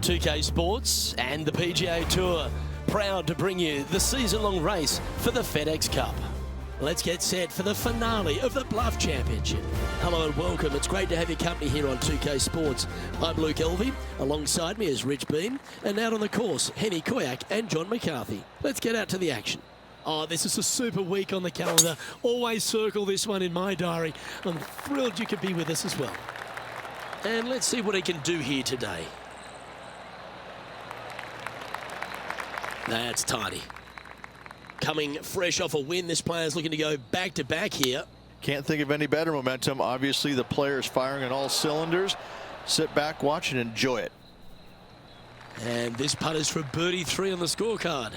2K Sports and the PGA Tour, proud to bring you the season-long race for the FedEx Cup. Let's get set for the finale of the Bluff Championship. Hello and welcome. It's great to have your company here on 2K Sports. I'm Luke Elvey. Alongside me is Rich Beam. And out on the course, Henny Koyak and John McCarthy. Let's get out to the action. Oh, this is a super week on the calendar. Always circle this one in my diary. I'm thrilled you could be with us as well. And let's see what he can do here today. That's tidy. Coming fresh off a win, this player's looking to go back-to-back here. Can't think of any better momentum. Obviously, the player's firing on all cylinders. Sit back, watch, and enjoy it. And this putt is for birdie 3 on the scorecard.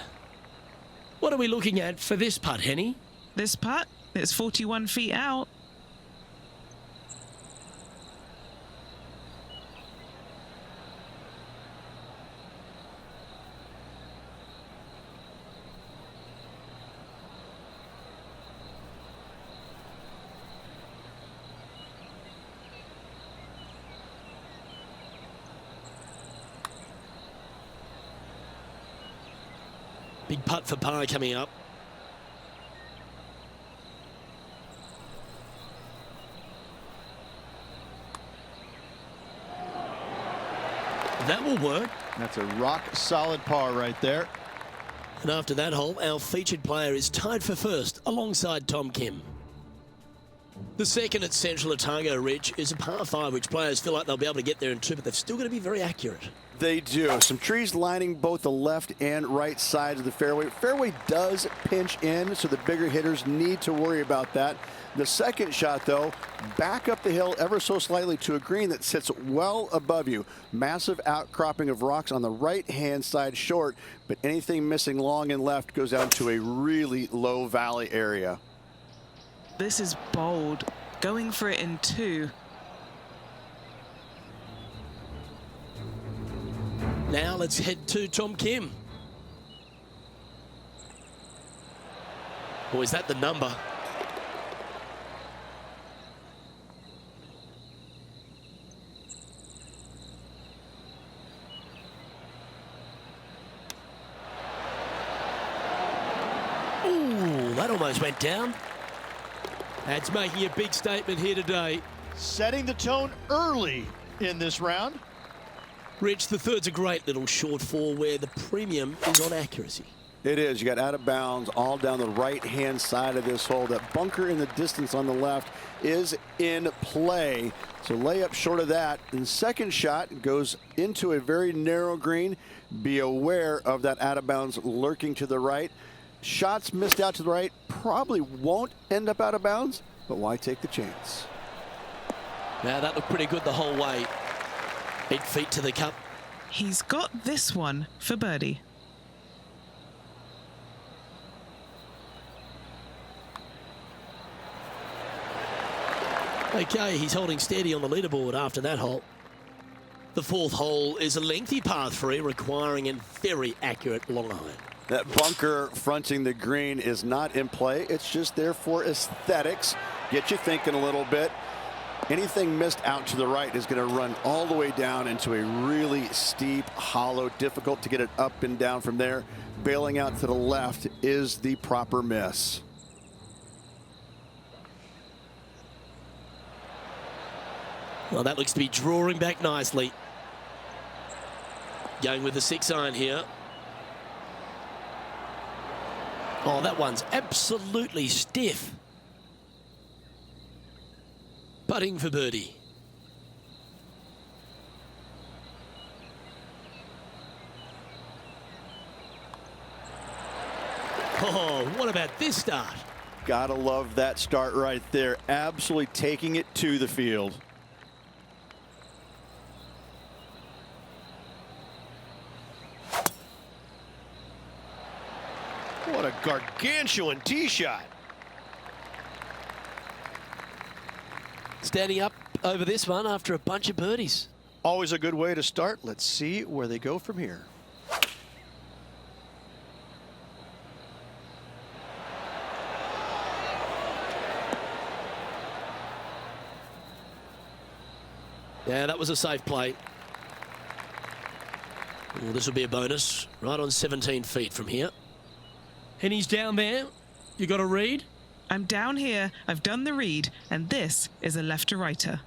What are we looking at for this putt, Henny? This putt, it's 41 feet out. Big putt for par coming up. That will work. That's a rock-solid par right there. And after that hole, our featured player is tied for first alongside Tom Kim. The second at Central Otago, Rich, is a par 5, which players feel like they'll be able to get there in 2, but they've still got to be very accurate. They do. Some trees lining both the left and right sides of the fairway. Fairway does pinch in, so the bigger hitters need to worry about that. The second shot, though, back up the hill ever so slightly to a green that sits well above you. Massive outcropping of rocks on the right-hand side short, but anything missing long and left goes down to a really low valley area. This is bold. Going for it in 2. Now let's head to Tom Kim. Or is that the number? Ooh, that almost went down. That's making a big statement here today. Setting the tone early in this round. Rich, the third's a great little short 4 where the premium is on accuracy. It is. You got out of bounds all down the right-hand side of this hole. That bunker in the distance on the left is in play. So layup short of that. And second shot goes into a very narrow green. Be aware of that out of bounds lurking to the right. Shots missed out to the right probably won't end up out of bounds, but why take the chance? Now that looked pretty good the whole way. 8 feet to the cup. He's got this one for birdie. Okay, he's holding steady on the leaderboard after that hole. The fourth hole is a lengthy par 3 requiring a very accurate long iron. That bunker fronting the green is not in play. It's just there for aesthetics. Get you thinking a little bit. Anything missed out to the right is going to run all the way down into a really steep hollow. Difficult to get it up and down from there. Bailing out to the left is the proper miss. Well, that looks to be drawing back nicely. Going with the 6 iron here. Oh, that one's absolutely stiff. Putting for birdie. Oh, what about this start? Gotta love that start right there. Absolutely taking it to the field. What a gargantuan tee shot. Standing up over this one after a bunch of birdies. Always a good way to start. Let's see where they go from here. Yeah, that was a safe play. Well, this will be a bonus. Right on 17 feet from here. Henny's down there. You got a read? I'm down here, I've done the read, and this is a left-to-righter.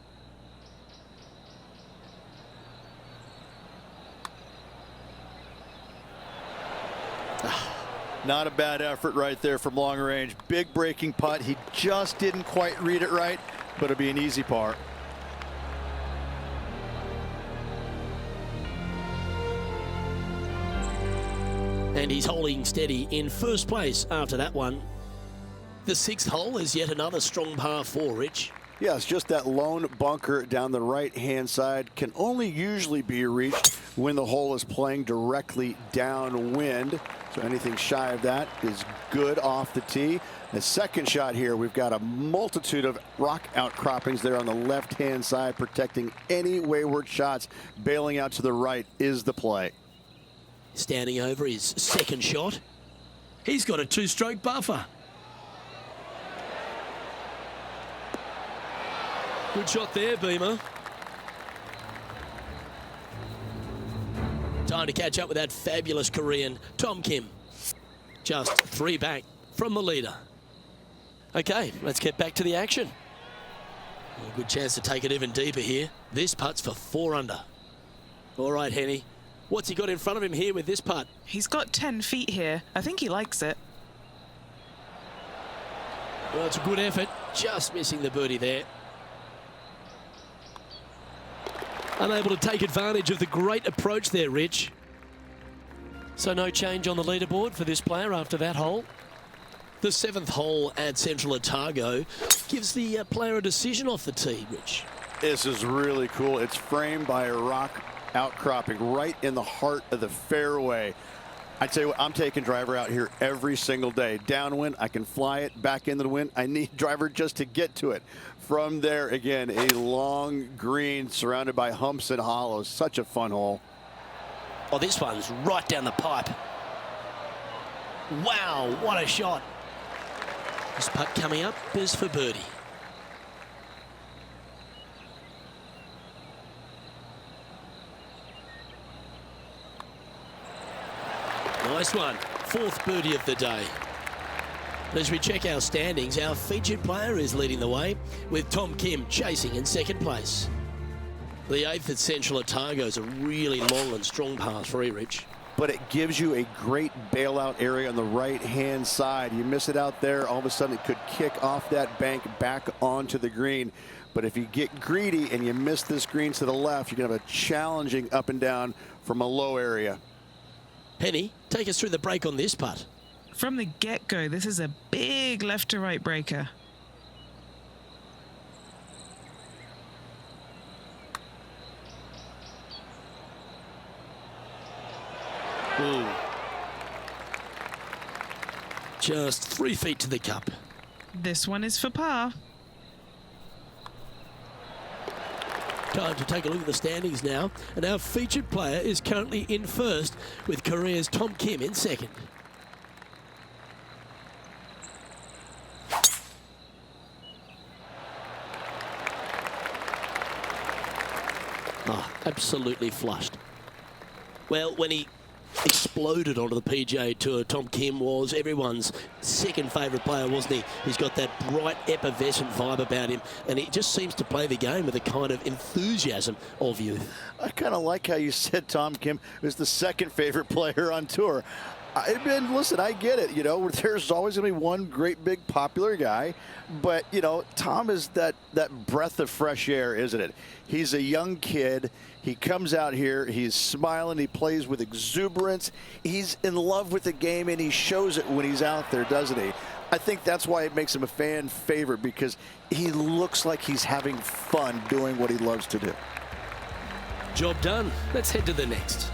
Not a bad effort right there from long range. Big breaking putt. He just didn't quite read it right, but it'll be an easy par. And he's holding steady in first place after that one. The sixth hole is yet another strong par 4, Rich. Yes, just that lone bunker down the right-hand side can only usually be reached when the hole is playing directly downwind. So anything shy of that is good off the tee. The second shot here, we've got a multitude of rock outcroppings there on the left-hand side, protecting any wayward shots. Bailing out to the right is the play. Standing over his second shot. He's got a 2-stroke buffer. Good shot there, Beamer. Time to catch up with that fabulous Korean, Tom Kim. Just 3 back from the leader. Okay, let's get back to the action. A good chance to take it even deeper here. This putt's for 4 under. All right, Henny. What's he got in front of him here with this putt? He's got 10 feet here. I think he likes it. Well, it's a good effort. Just missing the birdie there. Unable to take advantage of the great approach there, Rich. So no change on the leaderboard for this player after that hole. The 7th hole at Central Otago gives the player a decision off the tee, Rich. This is really cool. It's framed by a rock outcropping right in the heart of the fairway. I tell you what, I'm taking driver out here every single day. Downwind, I can fly it back into the wind. I need driver just to get to it. From there, again, a long green surrounded by humps and hollows. Such a fun hole. Oh, this one's right down the pipe. Wow, what a shot. This putt coming up is for birdie. Nice one. 4th birdie of the day. As we check our standings, our featured player is leading the way, with Tom Kim chasing in 2nd place. The 8th at Central Otago is a really long and strong par 3, Rich. But it gives you a great bailout area on the right-hand side. You miss it out there, all of a sudden it could kick off that bank back onto the green. But if you get greedy and you miss this green to the left, you're going to have a challenging up and down from a low area. Henny, take us through the break on this putt. From the get-go, this is a big left-to-right breaker. Ooh. Just 3 feet to the cup. This one is for par. Time to take a look at the standings now, and our featured player is currently in 1st, with Korea's Tom Kim in 2nd. Oh, absolutely flushed. Well, when he exploded onto the PGA Tour, Tom Kim was everyone's 2nd favourite player, wasn't he? He's got that bright, effervescent vibe about him, and he just seems to play the game with a kind of enthusiasm of youth. I kind of like how you said Tom Kim was the 2nd favorite player on tour. Listen, I get it. You know, there's always going to be one great big popular guy, but you know, Tom is that breath of fresh air, isn't it? He's a young kid. He comes out here. He's smiling. He plays with exuberance. He's in love with the game, and he shows it when he's out there, doesn't he? I think that's why it makes him a fan favorite, because he looks like he's having fun doing what he loves to do. Job done. Let's head to the next.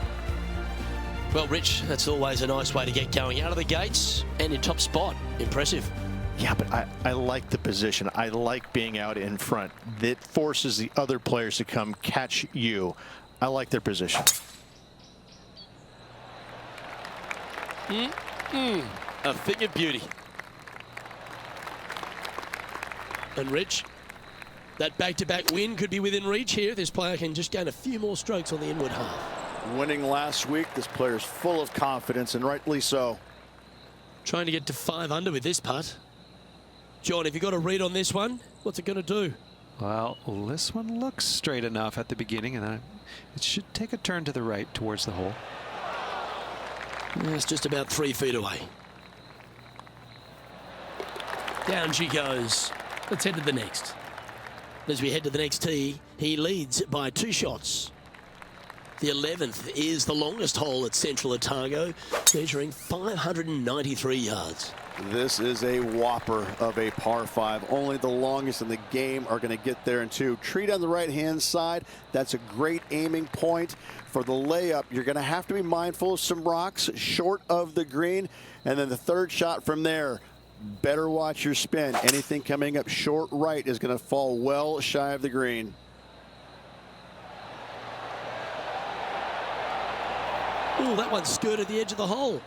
Well, Rich, that's always a nice way to get going out of the gates, and in top spot. Impressive. Yeah, but I like the position. I like being out in front. That forces the other players to come catch you. I like their position. A thing of beauty. And Rich, that back-to-back win could be within reach here. This player can just gain a few more strokes on the inward half. Winning last week, this player is full of confidence, and rightly so. Trying to get to 5 under with this putt. John, have you got a read on this one? What's it going to do? Well, this one looks straight enough at the beginning, and it should take a turn to the right towards the hole. It's just about 3 feet away. Down she goes. Let's head to the next. As we head to the next tee, he leads by 2 shots. The 11th is the longest hole at Central Otago, measuring 593 yards. This is a whopper of a par 5. Only the longest in the game are going to get there in 2. Treat on the right-hand side. That's a great aiming point. For the layup, you're going to have to be mindful of some rocks short of the green. And then the 3rd shot from there, better watch your spin. Anything coming up short right is going to fall well shy of the green. Oh, that one skirted the edge of the hole.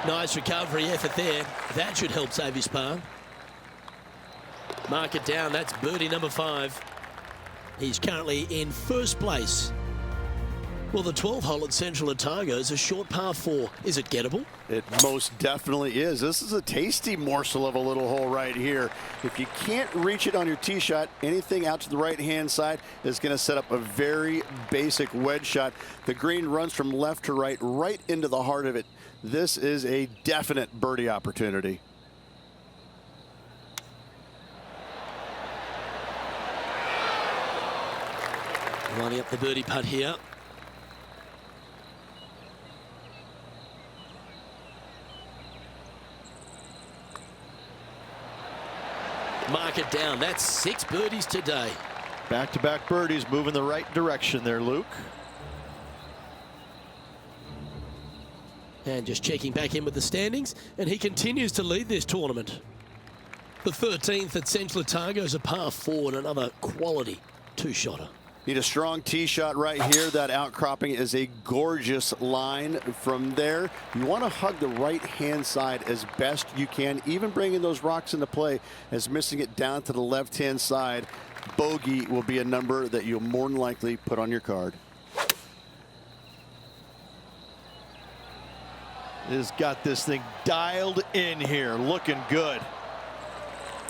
Nice recovery effort there. That should help save his par. Mark it down. That's birdie number 5. He's currently in 1st place. Well, the 12th hole at Central Otago is a short par 4. Is it gettable? It most definitely is. This is a tasty morsel of a little hole right here. If you can't reach it on your tee shot, anything out to the right-hand side is going to set up a very basic wedge shot. The green runs from left to right, right into the heart of it. This is a definite birdie opportunity. Lining up the birdie putt here. Mark it down. That's 6 birdies today. Back-to-back birdies, moving the right direction there, Luke. And just checking back in with the standings, and he continues to lead this tournament. The 13th at Central Otago is a par 4 and another quality 2-shotter. Need a strong tee shot right here. That outcropping is a gorgeous line from there. You want to hug the right-hand side as best you can, even bringing those rocks into play, as missing it down to the left-hand side. Bogey will be a number that you'll more than likely put on your card. Has got this thing dialed in here, looking good.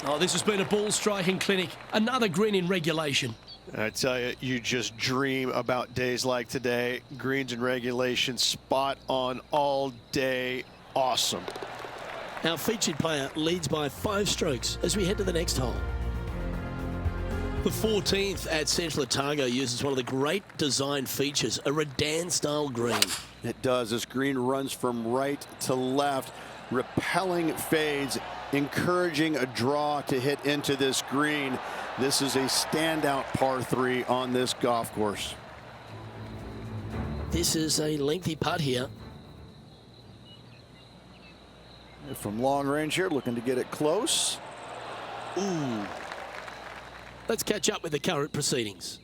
Oh, this has been a ball striking clinic. Another green in regulation. I tell you, you just dream about days like today. Greens in regulation, spot on all day. Awesome. Our featured player leads by 5 strokes as we head to the next hole. The 14th at Central Otago uses one of the great design features, a Redan-style green. It does. This green runs from right to left, repelling fades, encouraging a draw to hit into this green. This is a standout par 3 on this golf course. This is a lengthy putt here. From long range here, looking to get it close. Ooh. Let's catch up with the current proceedings.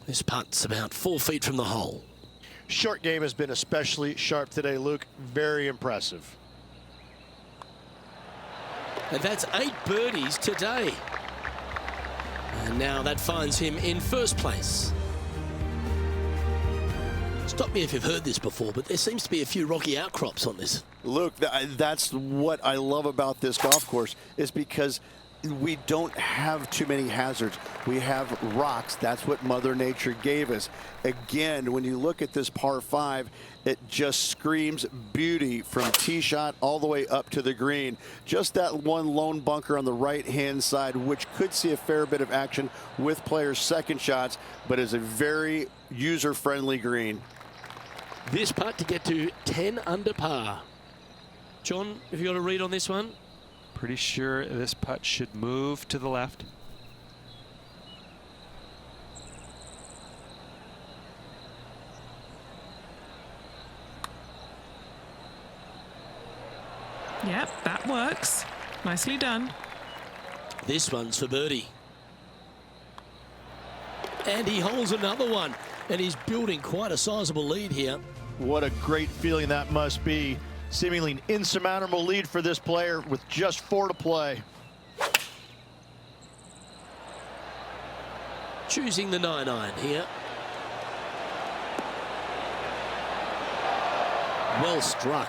This putt's about 4 feet from the hole. Short game has been especially sharp today, Luke. Very impressive. And that's 8 birdies today. And now that finds him in 1st place. Stop me if you've heard this before, but there seems to be a few rocky outcrops on this. Luke, that's what I love about this golf course, is because we don't have too many hazards. We have rocks. That's what Mother Nature gave us. Again, when you look at this par 5, it just screams beauty from tee shot all the way up to the green. Just that one lone bunker on the right-hand side, which could see a fair bit of action with players' second shots, but is a very user-friendly green. This putt to get to 10 under par. John, have you got a read on this one? Pretty sure this putt should move to the left. Yep, that works. Nicely done. This one's for birdie. And he holds another one. And he's building quite a sizable lead here. What a great feeling that must be Seemingly an insurmountable lead for this player with just 4 to play. Choosing the 9-iron here. Well struck.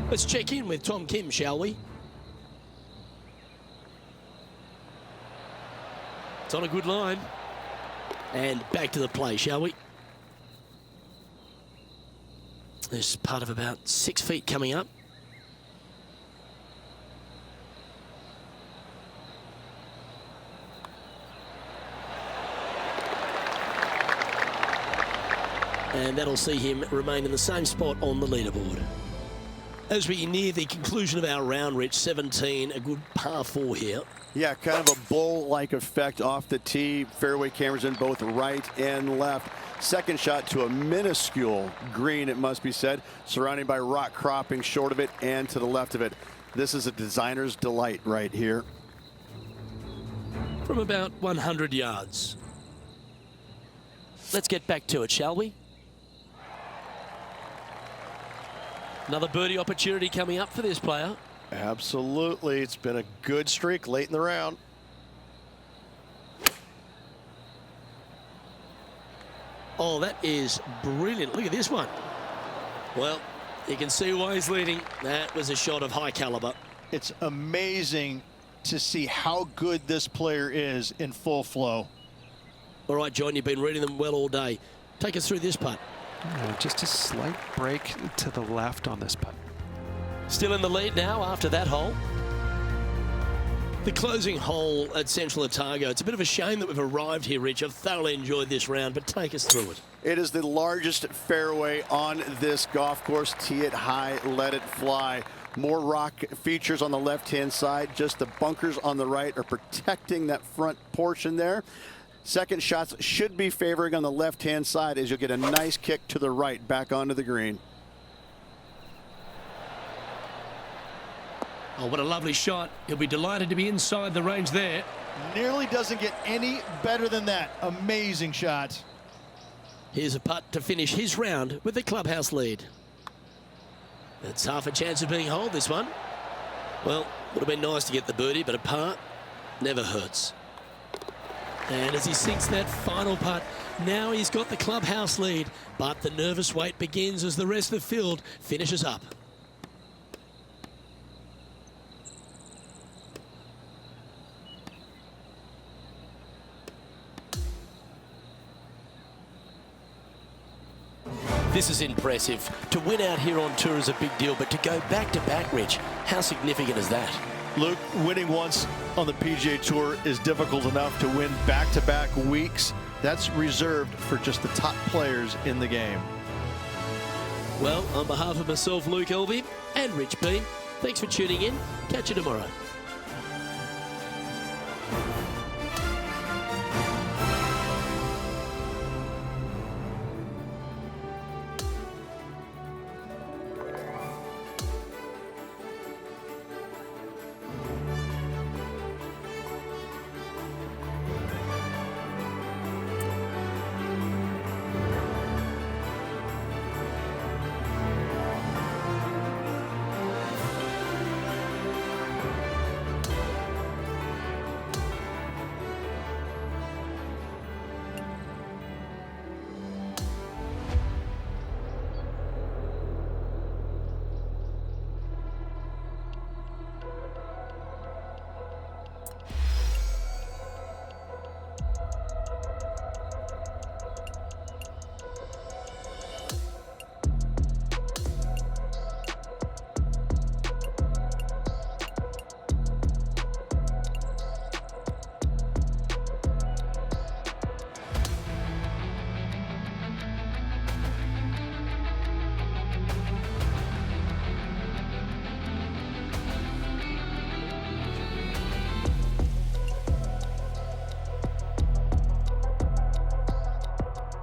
Let's check in with Tom Kim, shall we? It's on a good line. And back to the play, shall we? There's part of about 6 feet coming up. And that'll see him remain in the same spot on the leaderboard. As we near the conclusion of our round, Rich, 17, a good par 4 here. Yeah, kind of a bowl-like effect off the tee. Fairway cameras in both right and left. Second shot to a minuscule green, it must be said, surrounded by rock cropping short of it and to the left of it. This is a designer's delight right here. From about 100 yards. Let's get back to it, shall we? Another birdie opportunity coming up for this player. Absolutely. It's been a good streak late in the round. Oh, that is brilliant. Look at this one. Well, you can see why he's leading. That was a shot of high caliber. It's amazing to see how good this player is in full flow. All right, John, you've been reading them well all day. Take us through this putt. Just a slight break to the left on this putt. Still in the lead now after that hole. The closing hole at Central Otago. It's a bit of a shame that we've arrived here, Rich. I've thoroughly enjoyed this round, but take us through it. It is the largest fairway on this golf course. Tee it high, let it fly. More rock features on the left-hand side. Just the bunkers on the right are protecting that front portion there. Second shots should be favoring on the left-hand side as you'll get a nice kick to the right back onto the green. Oh, what a lovely shot. He'll be delighted to be inside the range there. Nearly doesn't get any better than that. Amazing shot. Here's a putt to finish his round with the clubhouse lead. It's half a chance of being holed, this one. Well, would have been nice to get the birdie, but a par never hurts. And as he sinks that final putt, now he's got the clubhouse lead, but the nervous wait begins as the rest of the field finishes up. This is impressive. To win out here on tour is a big deal, but to go back-to-back, Rich, how significant is that? Luke, winning once on the PGA Tour is difficult enough. To win back-to-back weeks, that's reserved for just the top players in the game. Well, on behalf of myself, Luke Elvey, and Rich Beam, thanks for tuning in. Catch you tomorrow.